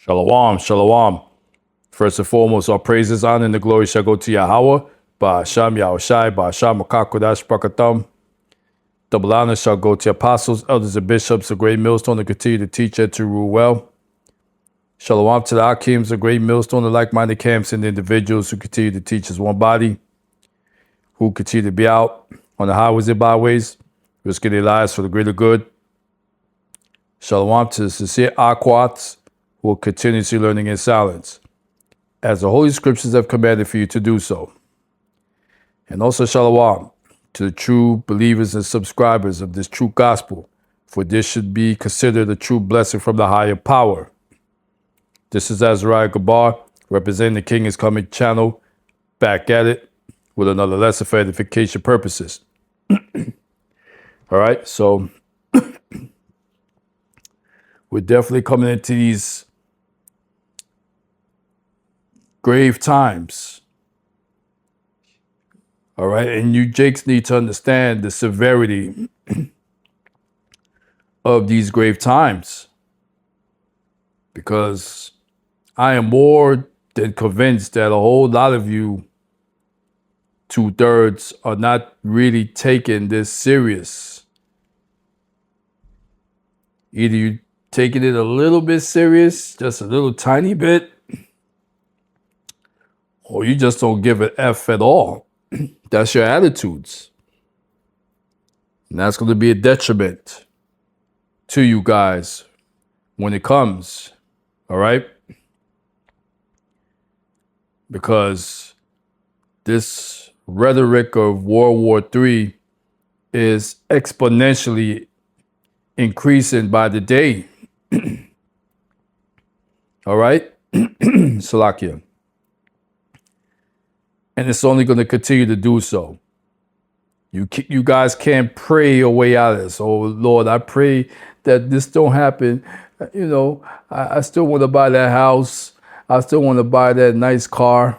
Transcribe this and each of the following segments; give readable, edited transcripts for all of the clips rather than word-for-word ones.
Shalom, shalom. First and foremost, all praises, honor, and the glory shall go to Yahweh, Ba'asham Yahushai, Ba'asham Makakodash Brakatam. Double honor shall go to apostles, elders, and bishops, a great millstone to continue to teach and to rule well. Shalom to the Akims, a great millstone of like-minded camps and individuals who continue to teach as one body, who continue to be out on the highways and byways, risking their lives for the greater good. Shalom to the sincere Akwats, who are continuously learning in silence, as the Holy Scriptures have commanded for you to do so. And also shalom to the true believers and subscribers of this true gospel, for this should be considered a true blessing from the higher power. This is Azariah Gabar, representing the King is Coming channel, back at it with another lesson for edification purposes. All right, so we're definitely coming into these grave times. All right, and you Jakes need to understand the severity of these grave times, because I am more than convinced that a whole lot of you, 2/3, are not really taking this serious. Either you taking it a little bit serious, just a little tiny bit, or you just don't give an F at all. That's your attitudes. And that's going to be a detriment to you guys when it comes. All right? Because this rhetoric of World War III is exponentially increasing by the day. All right? Salakia. And it's only going to continue to do so. You guys can't pray your way out of this. Oh, Lord, I pray that this don't happen. You know, I still want to buy that house. I still want to buy that nice car.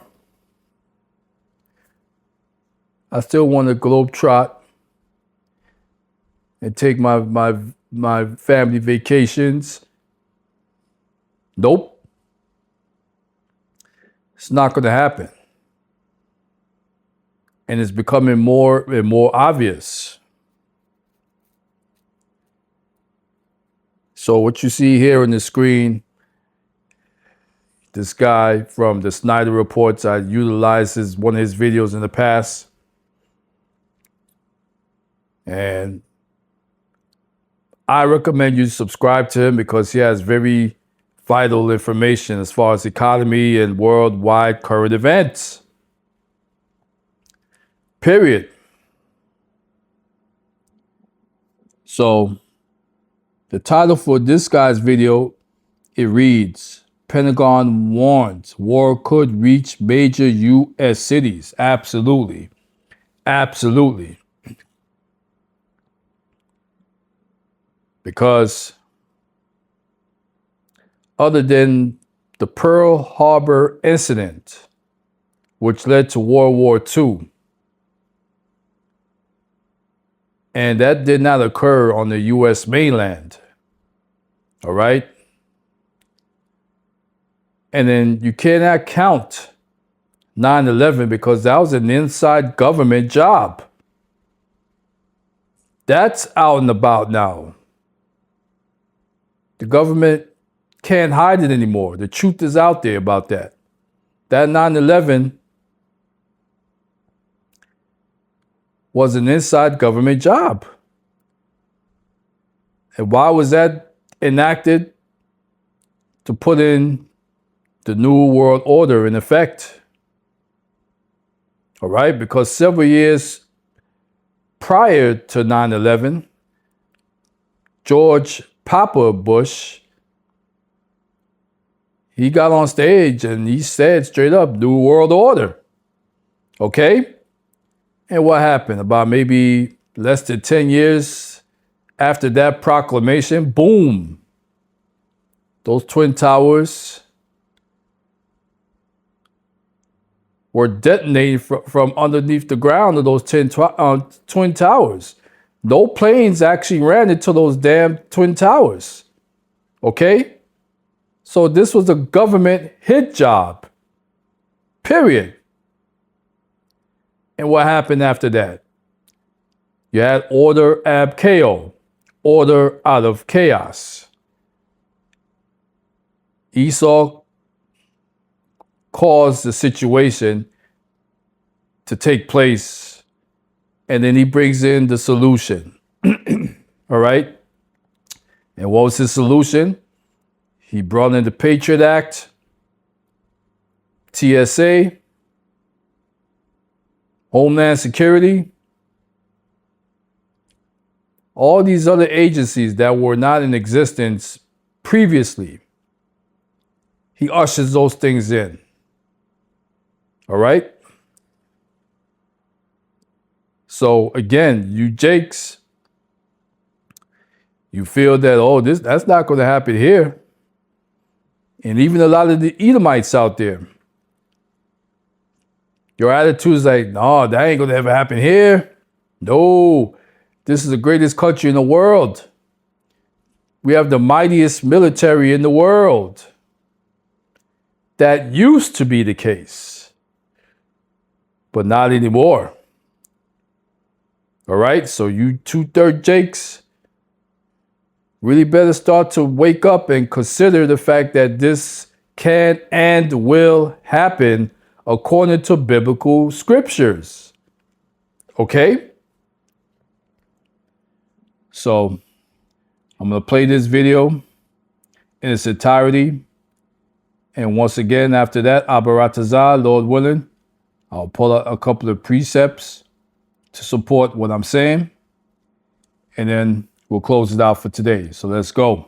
I still want to globetrot and take my family vacations. Nope. It's not going to happen. And it's becoming more and more obvious. So what you see here on the screen, this guy from the Snyder Reports, I utilized one of his videos in the past. And I recommend you subscribe to him because he has very vital information as far as economy and worldwide current events. Period. So the title for this guy's video, it reads, Pentagon warns war could reach major U.S. cities. Absolutely. Absolutely. Because other than the Pearl Harbor incident, which led to World War II, and that did not occur on the U.S. mainland. All right? And then you cannot count 9/11 because that was an inside government job. That's out and about now. The government can't hide it anymore. The truth is out there about that. That 9/11 was an inside government job. And why was that enacted? To put in the New World Order in effect. All right, because several years prior to 9/11, George Papa Bush, he got on stage and he said straight up, New World Order. Okay? And what happened? About maybe less than 10 years after that proclamation, boom, those Twin Towers were detonated from underneath the ground of those Twin Towers. No planes actually ran into those damn Twin Towers. Okay? So this was a government hit job, period. And what happened after that? You had order ab chaos, order out of chaos. Esau caused the situation to take place, and then he brings in the solution. All right? And what was his solution? He brought in the Patriot Act, TSA, Homeland Security, all these other agencies that were not in existence previously. He ushers those things in. All right? So again, you Jakes, you feel that, oh, that's not going to happen here. And even a lot of the Edomites out there, your attitude is like, no, that ain't going to ever happen here. No, this is the greatest country in the world. We have the mightiest military in the world. That used to be the case, but not anymore. All right, so you 2/3 Jakes really better start to wake up and consider the fact that this can and will happen according to biblical scriptures. Okay? So I'm going to play this video in its entirety. And once again, after that, Abaratazah, Lord willing, I'll pull out a couple of precepts to support what I'm saying. And then we'll close it out for today. So let's go.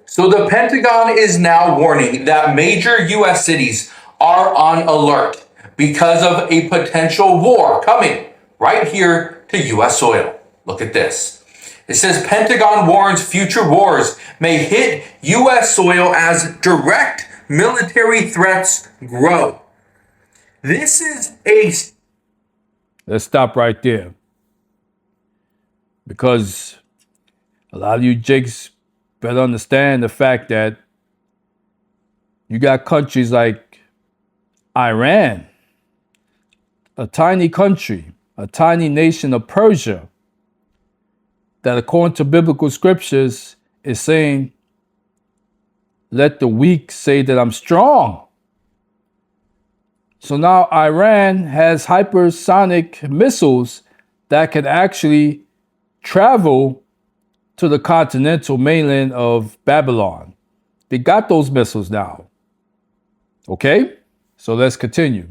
So the Pentagon is now warning that major U.S. cities are on alert because of a potential war coming right here to U.S. soil. Look at this. It says Pentagon warns future wars may hit U.S. soil as direct military threats grow. This is a... Let's stop right there. Because a lot of you Jakes better understand the fact that you got countries like Iran, a tiny country, a tiny nation of Persia, that according to biblical scriptures is saying, let the weak say that I'm strong. So now Iran has hypersonic missiles that can actually travel to the continental mainland of Babylon. They got those missiles now. Okay? So let's continue.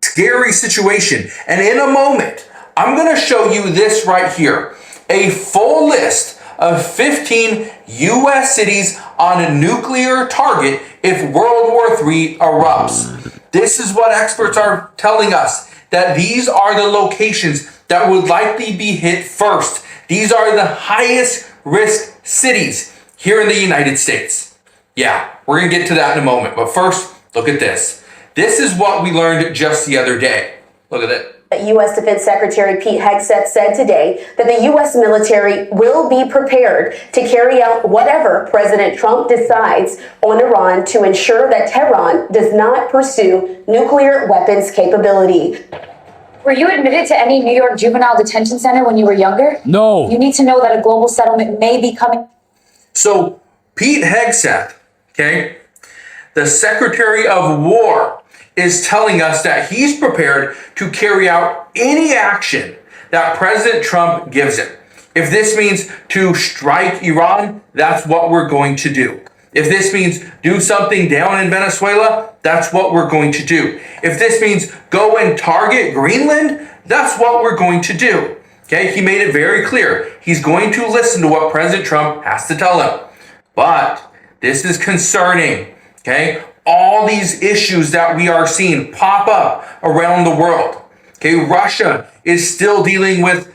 Scary situation. And in a moment, I'm going to show you this right here. A full list of 15 U.S. cities on a nuclear target if World War III erupts. This is what experts are telling us, that these are the locations that would likely be hit first. These are the highest risk cities here in the United States. Yeah, we're going to get to that in a moment. But first, look at this. This is what we learned just the other day. Look at it. U.S. Defense Secretary Pete Hegseth said today that the U.S. military will be prepared to carry out whatever President Trump decides on Iran to ensure that Tehran does not pursue nuclear weapons capability. Were you admitted to any New York juvenile detention center when you were younger? No. You need to know that a global settlement may be coming. So Pete Hegseth, okay, the Secretary of War, is telling us that he's prepared to carry out any action that President Trump gives him. If this means to strike Iran, that's what we're going to do. If this means do something down in Venezuela, that's what we're going to do. If this means go and target Greenland, that's what we're going to do. Okay, he made it very clear. He's going to listen to what President Trump has to tell him. But this is concerning, okay? All these issues that we are seeing pop up around the world. Okay, Russia is still dealing with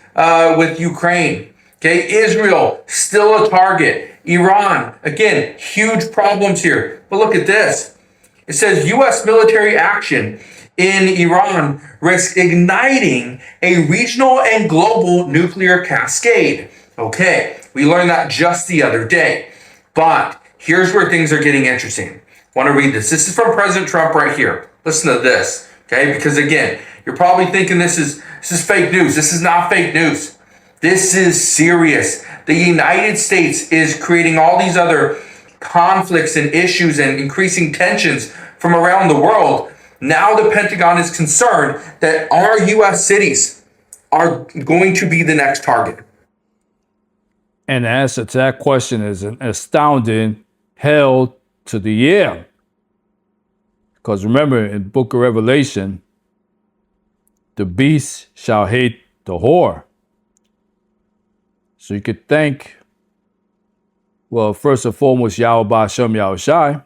Ukraine. Okay, Israel still a target. Iran, again, huge problems here. But look at this. It says U.S. military action in Iran risks igniting a regional and global nuclear cascade. Okay, we learned that just the other day. But here's where things are getting interesting. Want to read this? This is from President Trump right here. Listen to this, okay? Because again, you're probably thinking this is fake news. This is not fake news. This is serious. The United States is creating all these other conflicts and issues and increasing tensions from around the world. Now the Pentagon is concerned that our U.S. cities are going to be the next target. And the answer to that question is an astounding hell to the yeah. Because remember, in Book of Revelation, the beast shall hate the whore. So you could thank, well, first and foremost, Yahweh Ba'Shem Yahushai.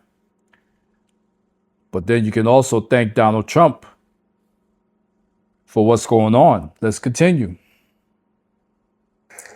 But then you can also thank Donald Trump for what's going on. Let's continue.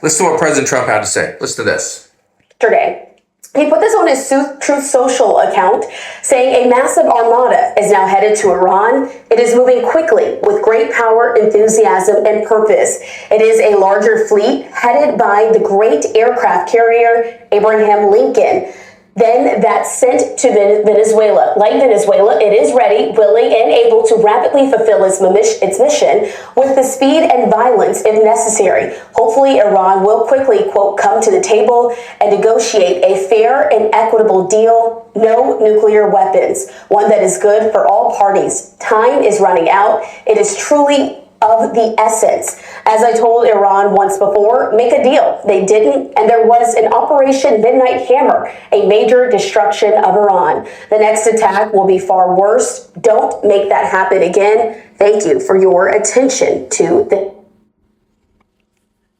Listen to what President Trump had to say. Listen to this. Yesterday, he put this on his Truth Social account, saying a massive armada is now headed to Iran. It is moving quickly with great power, enthusiasm, and purpose. It is a larger fleet headed by the great aircraft carrier Abraham Lincoln. Then that's sent to Venezuela. Like Venezuela, it is ready, willing, and able to rapidly fulfill its mission with the speed and violence if necessary. Hopefully, Iran will quickly, quote, come to the table and negotiate a fair and equitable deal. No nuclear weapons, one that is good for all parties. Time is running out. It is truly of the essence. As I told Iran once before, make a deal. They didn't, and there was an Operation Midnight Hammer, a major destruction of Iran. The next attack will be far worse. Don't make that happen again. Thank you for your attention to the...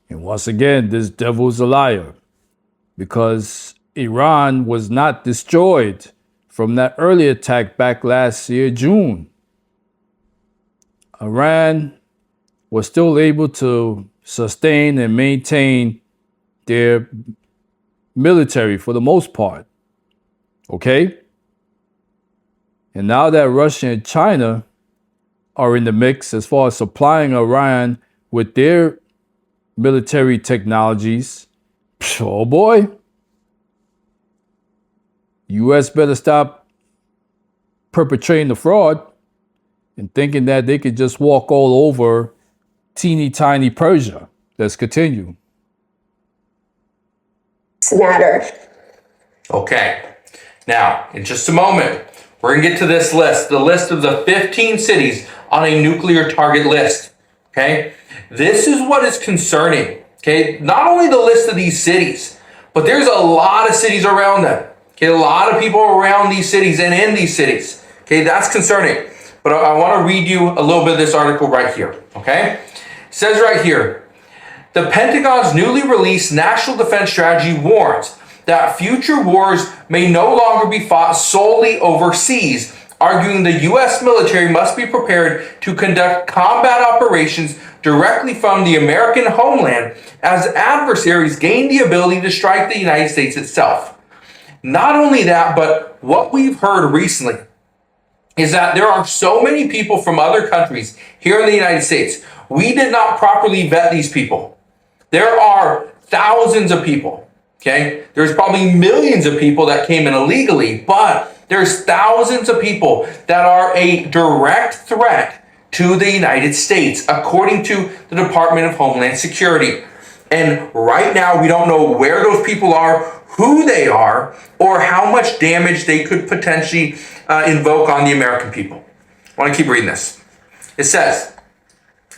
And once again, this devil's a liar, because Iran was not destroyed from that early attack back last year, June. Iran was still able to sustain and maintain their military for the most part. Okay? And now that Russia and China are in the mix as far as supplying Iran with their military technologies, oh boy, U.S. better stop perpetrating the fraud and thinking that they could just walk all over teeny tiny Persia. Let's continue. matter. Okay. Now, in just a moment, we're going to get to this list, the list of the 15 cities on a nuclear target list. Okay? This is what is concerning. Okay? Not only the list of these cities, but there's a lot of cities around them. Okay? A lot of people around these cities and in these cities. Okay? That's concerning. But I want to read you a little bit of this article right here. Okay? It says right here, the Pentagon's newly released National Defense Strategy warns that future wars may no longer be fought solely overseas, arguing the U.S. military must be prepared to conduct combat operations directly from the American homeland as adversaries gain the ability to strike the United States itself. Not only that, but what we've heard recently is that there are so many people from other countries here in the United States. We did not properly vet these people. There are thousands of people, okay? There's probably millions of people that came in illegally, but there's thousands of people that are a direct threat to the United States, according to the Department of Homeland Security. And right now, we don't know where those people are, who they are, or how much damage they could potentially invoke on the American people. I want to keep reading this. It says,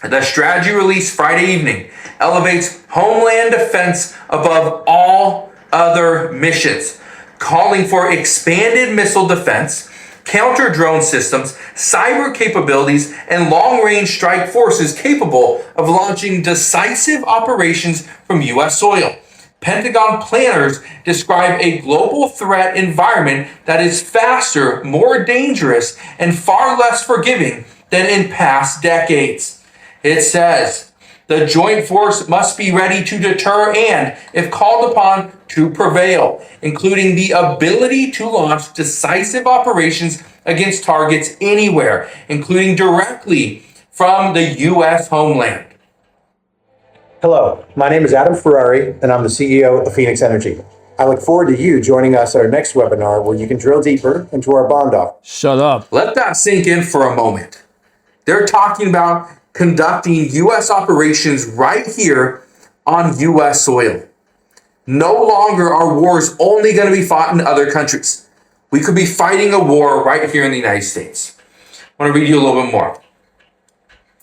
the strategy released Friday evening elevates homeland defense above all other missions, calling for expanded missile defense, counter-drone systems, cyber capabilities, and long-range strike forces capable of launching decisive operations from U.S. soil. Pentagon planners describe a global threat environment that is faster, more dangerous, and far less forgiving than in past decades. It says, the joint force must be ready to deter and, if called upon, to prevail, including the ability to launch decisive operations against targets anywhere, including directly from the U.S. homeland. Hello, my name is Adam Ferrari, and I'm the CEO of Phoenix Energy. I look forward to you joining us at our next webinar where you can drill deeper into our bond offer. Shut up. Let that sink in for a moment. They're talking about conducting U.S. operations right here on U.S. soil. No longer are wars only going to be fought in other countries. We could be fighting a war right here in the United States. I want to read you a little bit more.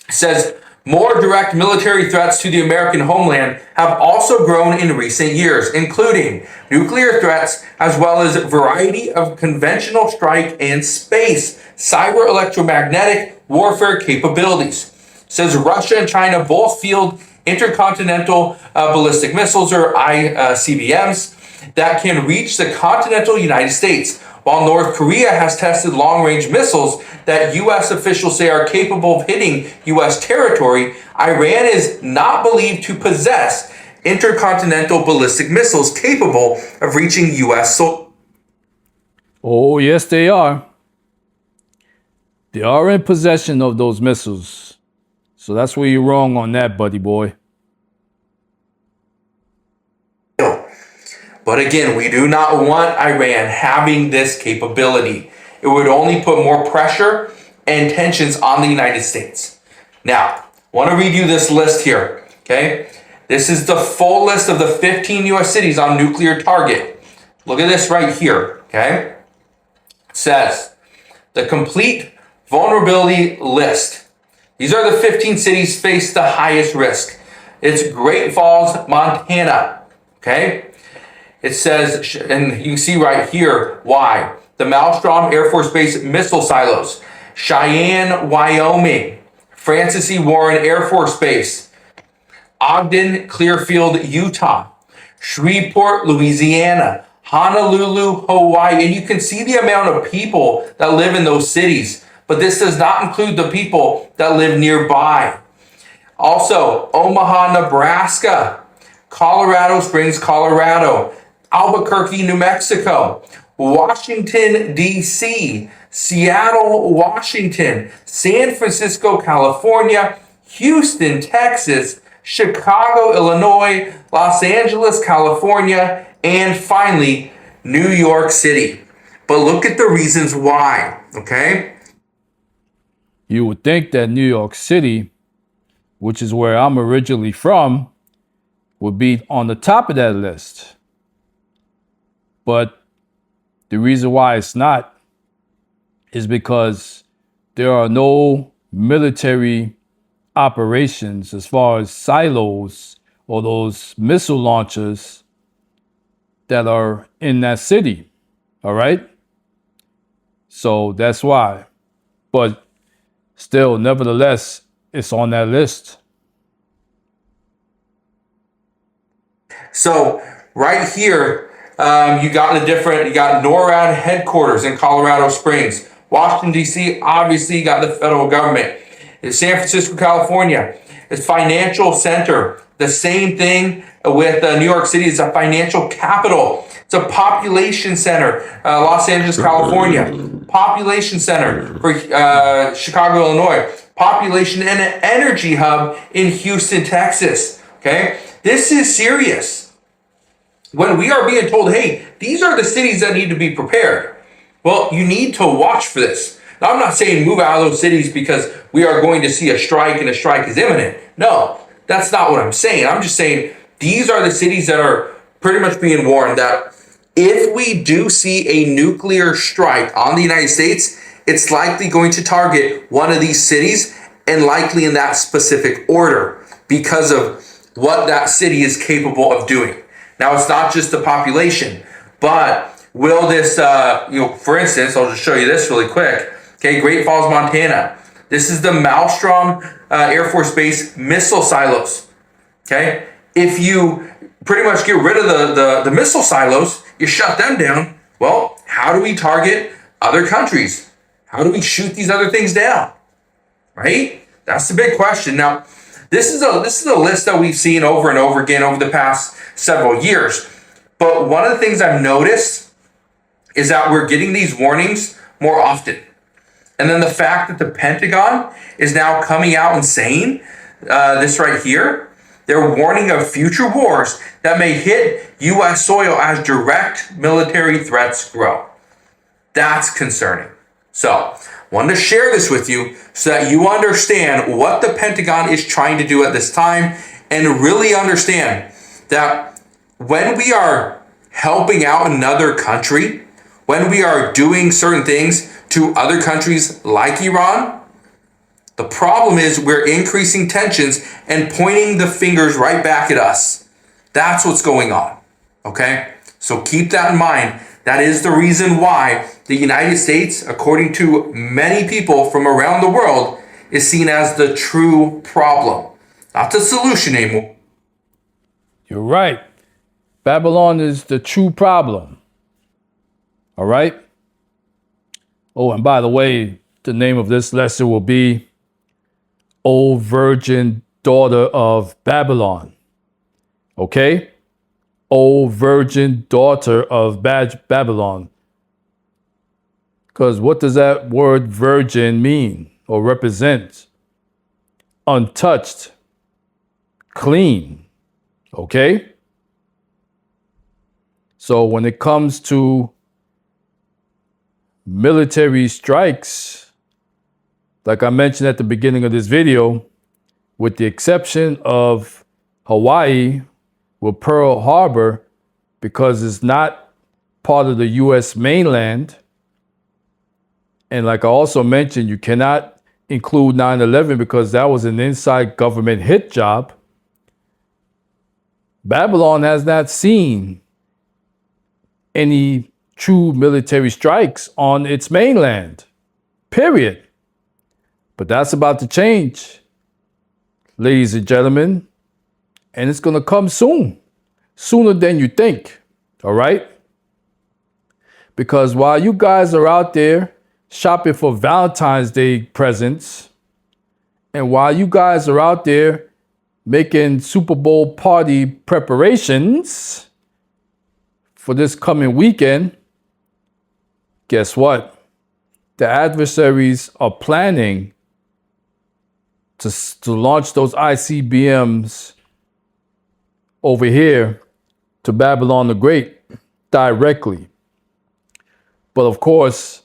It says, more direct military threats to the American homeland have also grown in recent years, including nuclear threats, as well as a variety of conventional strike and space, cyber electromagnetic warfare capabilities. It says Russia and China both field intercontinental ballistic missiles, or ICBMs, that can reach the continental United States, while North Korea has tested long-range missiles that U.S. officials say are capable of hitting U.S. territory. Iran is not believed to possess intercontinental ballistic missiles capable of reaching U.S. Oh, yes, they are. They are in possession of those missiles. So that's where you're wrong on that, buddy boy. But again, we do not want Iran having this capability. It would only put more pressure and tensions on the United States. Now, I want to read you this list here, okay? This is the full list of the 15 U.S. cities on nuclear target. Look at this right here, okay? It says, the complete vulnerability list. These are the 15 cities face the highest risk. It's Great Falls, Montana, okay? It says, and you can see right here why. The Malmstrom Air Force Base missile silos, Cheyenne, Wyoming, Francis E. Warren Air Force Base, Ogden, Clearfield, Utah, Shreveport, Louisiana, Honolulu, Hawaii. And you can see the amount of people that live in those cities, but this does not include the people that live nearby. Also, Omaha, Nebraska, Colorado Springs, Colorado, Albuquerque, New Mexico, Washington, D.C., Seattle, Washington, San Francisco, California, Houston, Texas, Chicago, Illinois, Los Angeles, California, and finally, New York City. But look at the reasons why, okay? You would think that New York City, which is where I'm originally from, would be on the top of that list. But the reason why it's not is because there are no military operations as far as silos or those missile launchers that are in that city. All right? So that's why. But still, nevertheless, it's on that list. So right here, you got NORAD headquarters in Colorado Springs. Washington, D.C., obviously you got the federal government. San Francisco, California, it's financial center. The same thing with New York City. It's a financial capital. It's a population center. Los Angeles, California, population center for Chicago, Illinois, population and an energy hub in Houston, Texas. Okay, this is serious. When we are being told, hey, these are the cities that need to be prepared. Well, you need to watch for this. Now, I'm not saying move out of those cities because we are going to see a strike and a strike is imminent. No, that's not what I'm saying. I'm just saying these are the cities that are pretty much being warned that if we do see a nuclear strike on the United States, it's likely going to target one of these cities and likely in that specific order because of what that city is capable of doing. Now, it's not just the population, but will this, for instance, I'll just show you this really quick. Okay, Great Falls, Montana. This is the Malmstrom Air Force Base missile silos. Okay, if you pretty much get rid of the missile silos, you shut them down. Well, how do we target other countries? How do we shoot these other things down? Right? That's the big question. Now, this is a list that we've seen over and over again over the past several years. But one of the things I've noticed is that we're getting these warnings more often. And then the fact that the Pentagon is now coming out and saying this right here, They're warning of future wars that may hit U.S. soil as direct military threats grow. That's concerning. So, wanted to share this with you so that you understand what the Pentagon is trying to do at this time and really understand that when we are helping out another country, when we are doing certain things to other countries like Iran, the problem is we're increasing tensions and pointing the fingers right back at us. That's what's going on. Okay? So keep that in mind. That is the reason why the United States, according to many people from around the world, is seen as the true problem, not the solution anymore. You're right. Babylon is the true problem. All right? Oh, and by the way, the name of this lesson will be O Virgin Daughter of Babylon. Okay? O Virgin Daughter of Babylon. Because what does that word virgin mean or represent? Untouched, clean. Okay? So when it comes to military strikes, like I mentioned at the beginning of this video, with the exception of Hawaii with Pearl Harbor, because it's not part of the U.S. mainland. And like I also mentioned, you cannot include 9/11 because that was an inside government hit job. Babylon has not seen any true military strikes on its mainland, period. But that's about to change, ladies and gentlemen, and it's going to come soon, sooner than you think, all right? Because while you guys are out there shopping for Valentine's Day presents, and while you guys are out there making Super Bowl party preparations for this coming weekend, guess what? The adversaries are planning to launch those ICBMs over here to Babylon the Great directly. But of course,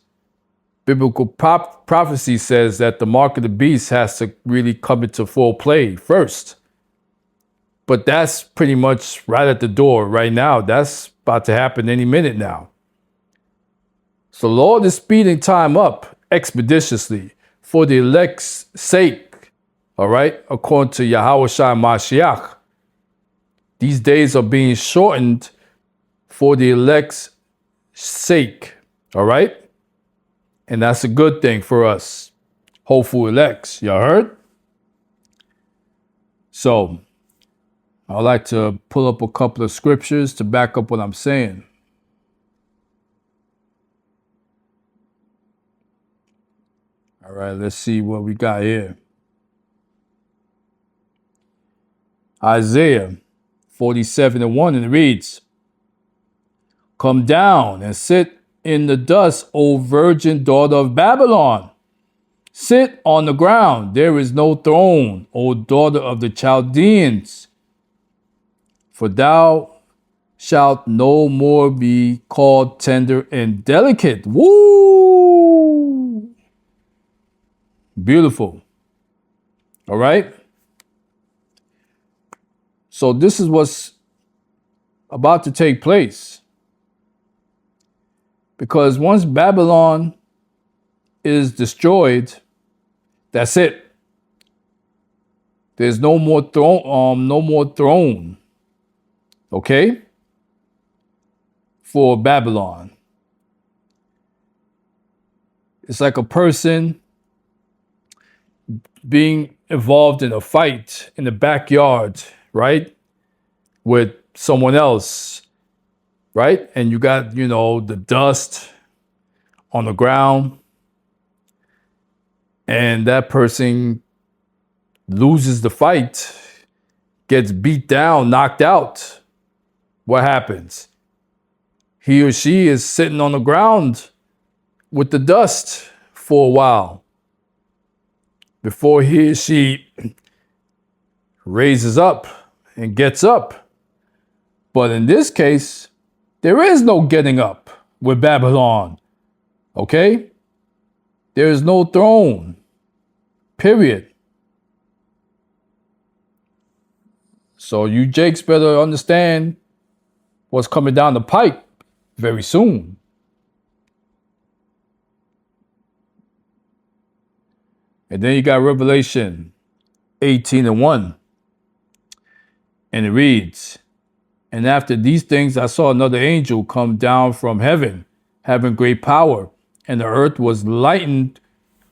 biblical prophecy says that the mark of the beast has to really come into full play first. But that's pretty much right at the door right now. That's about to happen any minute now. So the Lord is speeding time up expeditiously for the elect's sake. All right, according to Yahushua Mashiach, these days are being shortened for the elect's sake. All right, and that's a good thing for us, hopeful elects. Y'all heard? So I'd like to pull up a couple of scriptures to back up what I'm saying. All right, let's see what we got here. Isaiah 47:1, and it reads, "Come down and sit in the dust, O virgin daughter of Babylon. Sit on the ground. There is no throne, O daughter of the Chaldeans. For thou shalt no more be called tender and delicate." Woo! Beautiful. All right? So this is what's about to take place. Because once Babylon is destroyed, that's it. There's no more throne. Okay? For Babylon. It's like a person being involved in a fight in the backyard, right? With someone else, right? And you got, the dust on the ground, and that person loses the fight, gets beat down, knocked out. What happens? He or she is sitting on the ground with the dust for a while before he or she raises up and gets up. But in this case, there is no getting up with Babylon. Okay? There is no throne. Period. So you Jakes better understand what's coming down the pipe very soon. And then you got Revelation 18:1. And it reads, "And after these things I saw another angel come down from heaven, having great power, and the earth was lightened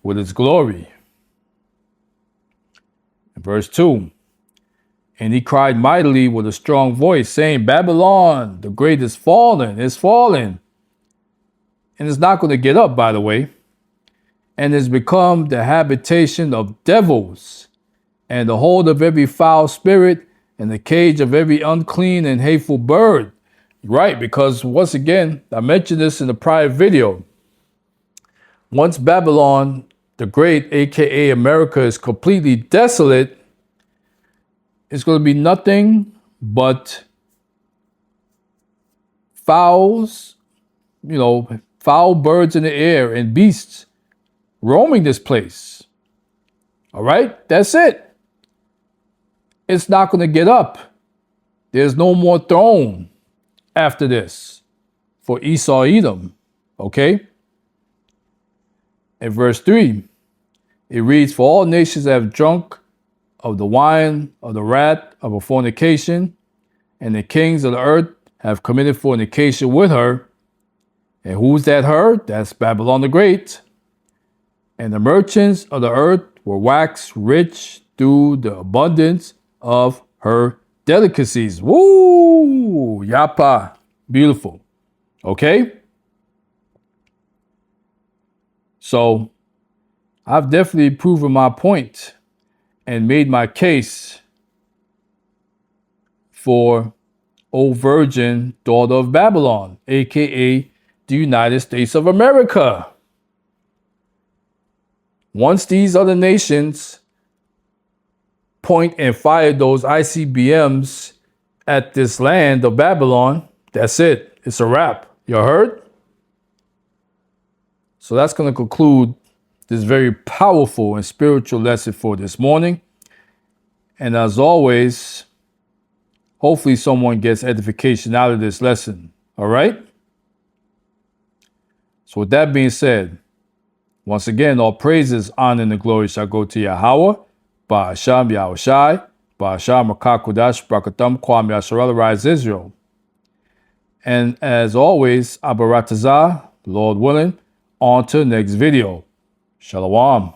with its glory." And verse 2, "And he cried mightily with a strong voice, saying, Babylon, the great is fallen, is fallen." And it's not going to get up, by the way. "And is become the habitation of devils, and the hold of every foul spirit, and the cage of every unclean and hateful bird." Right, because once again, I mentioned this in the prior video. Once Babylon the Great, aka America, is completely desolate, it's going to be nothing but fowls, foul birds in the air and beasts roaming this place. All right, that's it. It's not going to get up. There's no more throne after this for Esau Edom. Okay? In verse 3, it reads, "For all nations have drunk of the wine of the wrath of her fornication, and the kings of the earth have committed fornication with her." And who's that her? That's Babylon the Great. "And the merchants of the earth were waxed rich through the abundance of her delicacies." Woo! Yapa. Beautiful. Okay? So, I've definitely proven my point and made my case for O Virgin, daughter of Babylon, aka the United States of America. Once these other nations point and fire those ICBMs at this land of Babylon, that's it. It's a wrap. You heard? So that's going to conclude this very powerful and spiritual lesson for this morning. And as always, hopefully someone gets edification out of this lesson. All right? So with that being said, once again, all praises, honor, and glory shall go to Yahweh, Ba'asham Yahushai, Ba'asham Makakudash, Brakatam Kwam Yasharel, Rise Israel. And as always, Abaratazah, Lord willing, on to the next video. Shalom.